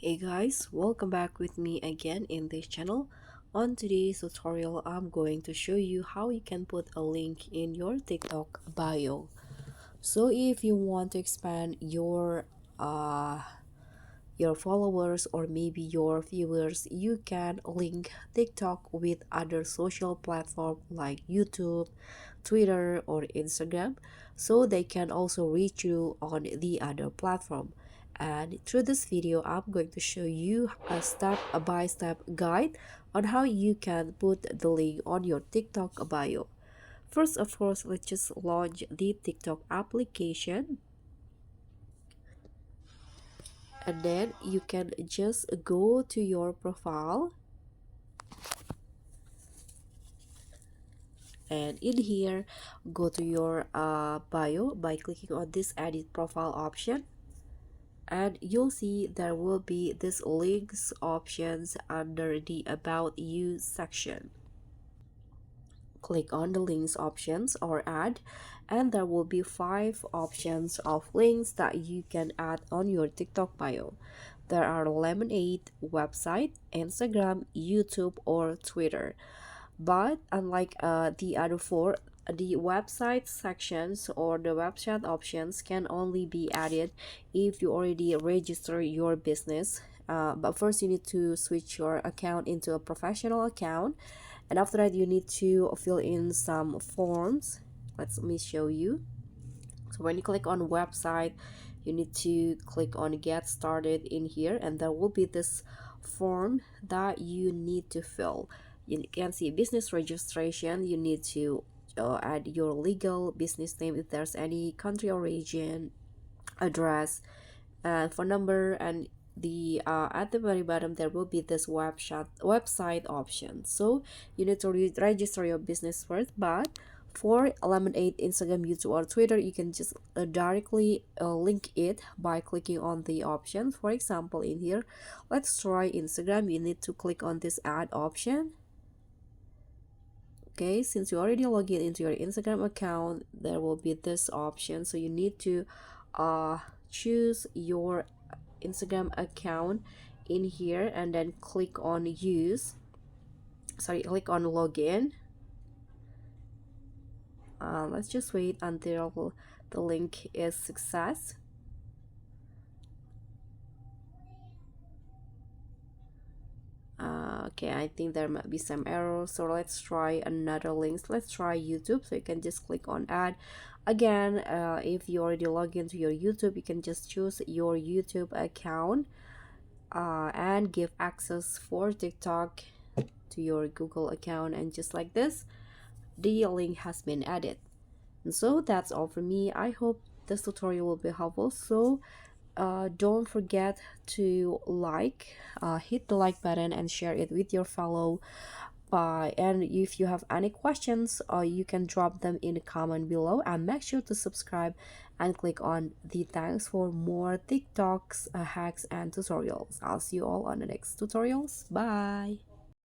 Hey guys, welcome back with me again in this channel. On today's tutorial, I'm going to show you how you can put a link in your TikTok bio. So if you want to expand your followers or maybe your viewers, you can link TikTok with other social platform like YouTube, Twitter or Instagram, so they can also reach you on the other platform. And through this video, I'm going to show you a step-by-step guide on how you can put the link on your TikTok bio. First, of course, let's just launch the TikTok application, and then you can just go to your profile, and in here go to your bio by clicking on this edit profile option, and you'll see there will be this links options under the about you section. Click on the links options or add, and there will be 5 options of links that you can add on your TikTok bio. There are Lemonade, website, Instagram, YouTube, or Twitter. But unlike the other four, the website sections or the website options can only be added if you already register your business. But first, you need to switch your account into a professional account, and after that, you need to fill in some forms. Let me show you. So when you click on website, you need to click on get started in here, and there will be this form that you need to fill. You can see business registration. You need to add your legal business name if there's any country or region, address, and phone number, and the at the very bottom there will be this website option. So you need to register your business first, but for Lemonade, Instagram, YouTube, or Twitter, you can just directly link it by clicking on the option. For example, in here, let's try Instagram. You need to click on this add option. Okay, since you already log in into your Instagram account, there will be this option, so you need to choose your Instagram account in here, and then click on click on login. Let's just wait until the link is success. Okay, I think there might be some errors, so let's try another link. Let's try YouTube. So you can just click on add again. If you already log into your YouTube, you can just choose your YouTube account and give access for TikTok to your Google account, and just like this, the link has been added. And so that's all for me. I hope this tutorial will be helpful. So don't forget to hit the like button and share it with your fellow. And if you have any questions, you can drop them in the comment below, and make sure to subscribe and click on the thanks for more TikToks, hacks, and tutorials. I'll see you all on the next tutorials. Bye.